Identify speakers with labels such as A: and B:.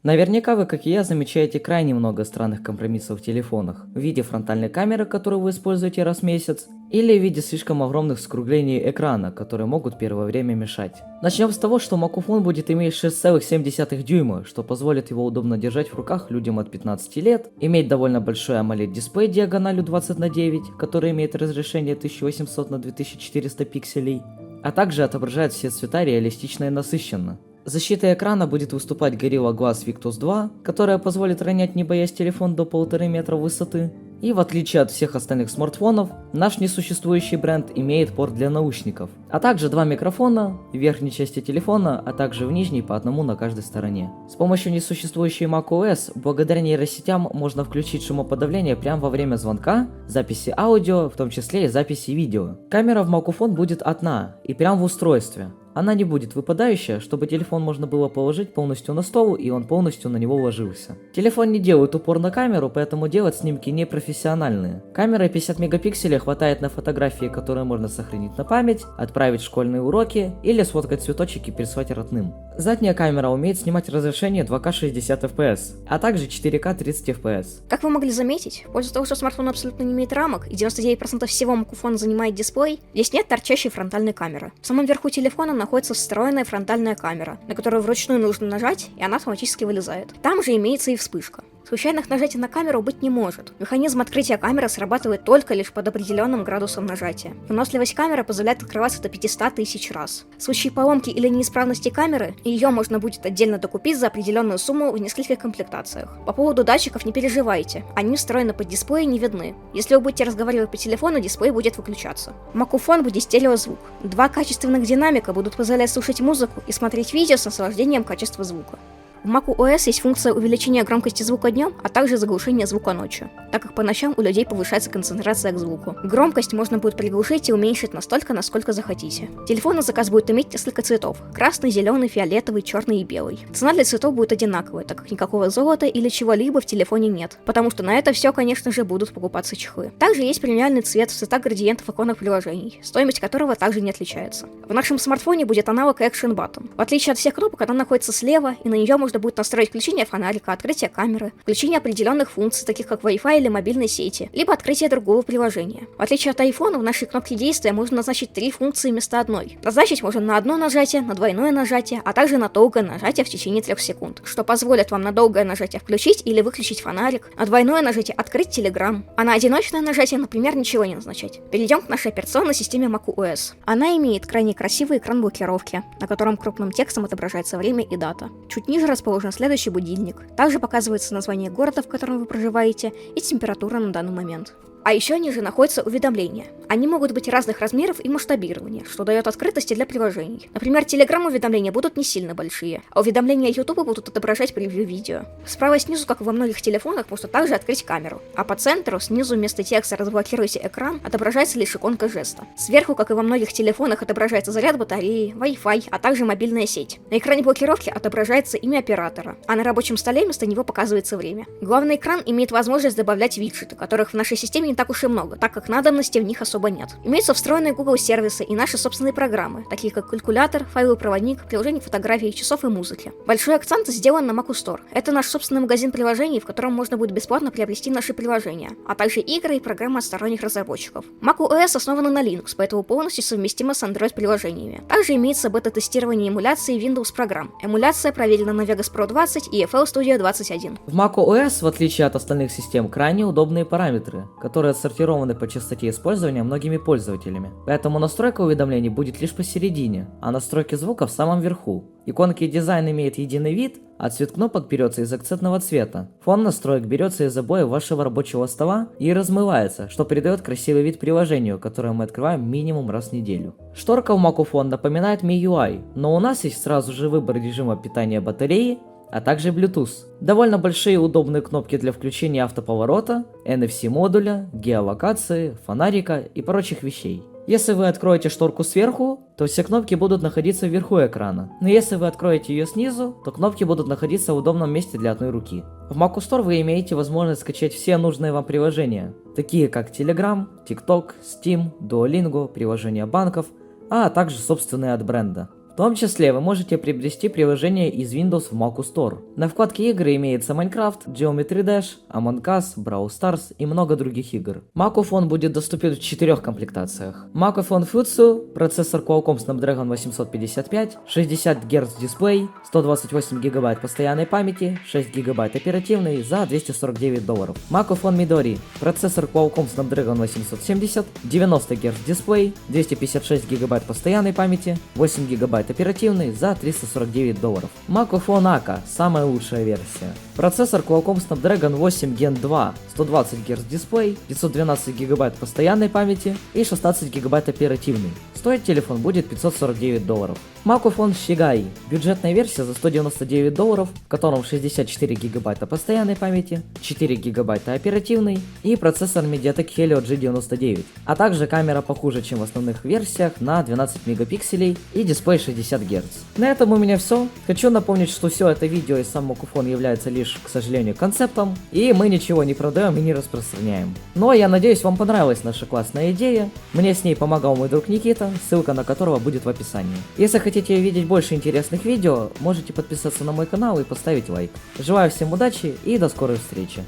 A: Наверняка вы, как и я, замечаете крайне много странных компромиссов в телефонах в виде фронтальной камеры, которую вы используете раз в месяц, или в виде слишком огромных скруглений экрана, которые могут первое время мешать. Начнем с того, что Макуфон будет иметь 6,7 дюйма, что позволит его удобно держать в руках людям от 15 лет, иметь довольно большой AMOLED дисплей диагональю 20 на 9, который имеет разрешение 1800 на 2400 пикселей, а также отображает все цвета реалистично и насыщенно. Защита экрана будет выступать Gorilla Glass Victus 2, которая позволит ронять, не боясь, телефон до 1,5 метра высоты. И в отличие от всех остальных смартфонов, наш несуществующий бренд имеет порт для наушников, а также два микрофона в верхней части телефона, а также в нижней по одному на каждой стороне. С помощью несуществующей macOS, благодаря нейросетям, можно включить шумоподавление прямо во время звонка, записи аудио, в том числе и записи видео. Камера в Макуфон будет одна и прямо в устройстве. Она не будет выпадающая, чтобы телефон можно было положить полностью на стол и он полностью на него ложился. Телефон не делает упор на камеру, поэтому делать снимки непрофессиональные. Камеры 50 мегапикселей хватает на фотографии, которые можно сохранить на память, отправить в школьные уроки или сфоткать цветочек и прислать родным. Задняя камера умеет снимать разрешение 2К 60 FPS, а также 4К 30 FPS.
B: Как вы могли заметить, в пользу того, что смартфон абсолютно не имеет рамок и 99% всего Макуфона занимает дисплей, здесь нет торчащей фронтальной камеры. В самом верху телефона находится встроенная фронтальная камера, на которую вручную нужно нажать, и она автоматически вылезает. Там же имеется и вспышка. Случайных нажатий на камеру быть не может. Механизм открытия камеры срабатывает только лишь под определенным градусом нажатия. Выносливость камеры позволяет открываться до 500 тысяч раз. В случае поломки или неисправности камеры, ее можно будет отдельно докупить за определенную сумму в нескольких комплектациях. По поводу датчиков не переживайте, они встроены под дисплей и не видны. Если вы будете разговаривать по телефону, дисплей будет выключаться. В Макуфон будет стереозвук. Два качественных динамика будут позволять слушать музыку и смотреть видео с наслаждением качества звука. В macOS есть функция увеличения громкости звука днем, а также заглушения звука ночью, так как по ночам у людей повышается концентрация к звуку. Громкость можно будет приглушить и уменьшить настолько, насколько захотите. Телефон на заказ будет иметь несколько цветов: красный, зеленый, фиолетовый, черный и белый. Цена для цветов будет одинаковая, так как никакого золота или чего-либо в телефоне нет, потому что на это все, конечно же, будут покупаться чехлы. Также есть премиальный цвет в цветах градиентов иконок приложений, стоимость которого также не отличается. В нашем смартфоне будет аналог Action Button. В отличие от всех кнопок, она находится слева, и на нее можно будет настроить включение фонарика, открытие камеры, включение определенных функций, таких как Wi-Fi или мобильной сети, либо открытие другого приложения. В отличие от iPhone, в нашей кнопке действия можно назначить 3 функции вместо одной. Назначить можно на одно нажатие, на двойное нажатие, а также на долгое нажатие в течение 3 секунд, что позволит вам на долгое нажатие включить или выключить фонарик, на двойное нажатие открыть Telegram, а на одиночное нажатие, например, ничего не назначать. Перейдем к нашей операционной системе macOS. Она имеет крайне красивый экран блокировки, на котором крупным текстом отображается время и дата. Чуть ниже расположен следующий будильник. Также показывается название города, в котором вы проживаете, и температура на данный момент. А еще ниже находятся уведомления. Они могут быть разных размеров и масштабирования, что дает открытости для приложений. Например, Telegram уведомления будут не сильно большие, а уведомления YouTube будут отображать превью видео. Справа и снизу, как и во многих телефонах, можно также открыть камеру. А по центру, снизу вместо текста «Разблокируйте экран» отображается лишь иконка жеста. Сверху, как и во многих телефонах, отображается заряд батареи, Wi-Fi, а также мобильная сеть. На экране блокировки отображается имя оператора, а на рабочем столе вместо него показывается время. Главный экран имеет возможность добавлять виджеты, которых в нашей системе не так уж и много, так как надобности в них особо нет. Имеются встроенные Google сервисы и наши собственные программы, такие как калькулятор, файловый проводник, приложение фотографий, часов и музыки. Большой акцент сделан на Mac Store. Это наш собственный магазин приложений, в котором можно будет бесплатно приобрести наши приложения, а также игры и программы от сторонних разработчиков. macOS основана на Linux, поэтому полностью совместима с Android-приложениями. Также имеется бета-тестирование эмуляции Windows программ. Эмуляция проверена на Vegas Pro 20 и FL Studio 21.
A: В macOS, в отличие от остальных систем, крайне удобные параметры, которые отсортированы по частоте использования многими пользователями. Поэтому настройка уведомлений будет лишь посередине, а настройки звука в самом верху. Иконки и дизайн имеют единый вид, а цвет кнопок берется из акцентного цвета. Фон настроек берется из обоев вашего рабочего стола и размывается, что придает красивый вид приложению, которое мы открываем минимум раз в неделю. Шторка в Macufon напоминает MIUI, но у нас есть сразу же выбор режима питания батареи, а также Bluetooth. Довольно большие и удобные кнопки для включения автоповорота, NFC-модуля, геолокации, фонарика и прочих вещей. Если вы откроете шторку сверху, то все кнопки будут находиться вверху экрана. Но если вы откроете ее снизу, то кнопки будут находиться в удобном месте для одной руки. В Mac Store вы имеете возможность скачать все нужные вам приложения, такие как Telegram, TikTok, Steam, Duolingo, приложения банков, а также собственные от бренда. В том числе вы можете приобрести приложение из Windows в Mac Store. На вкладке игры имеется Minecraft, Geometry Dash, Among Us, Brawl Stars и много других игр. Macophone будет доступен в 4 комплектациях. Macophone Futsu, процессор Qualcomm Snapdragon 855, 60 Гц дисплей, 128 ГБ постоянной памяти, 6 ГБ оперативной за $249. Macophone Midori, процессор Qualcomm Snapdragon 870, 90 Гц дисплей, 256 ГБ постоянной памяти, 8 ГБ оперативной за $349. Macophone Aka, самая лучшая версия. Процессор Qualcomm Snapdragon 8 Gen 2, 120 Гц дисплей, 512 ГБ постоянной памяти и 16 ГБ оперативной. Стоить телефон будет $549. Macophone Shigai, бюджетная версия за $199, в котором 64 ГБ постоянной памяти, 4 ГБ оперативной и процессор MediaTek Helio G99, а также камера похуже, чем в основных версиях, на 12 мегапикселей и дисплей 60 Гц. На этом у меня все. Хочу напомнить, что все это видео и сам Macophone является лишь, к сожалению, концептом, и мы ничего не продаем и не распространяем. Но я надеюсь, вам понравилась наша классная идея. Мне с ней помогал мой друг Никита, ссылка на которого будет в описании. Если хотите видеть больше интересных видео, можете подписаться на мой канал и поставить лайк. Желаю всем удачи и до скорой встречи.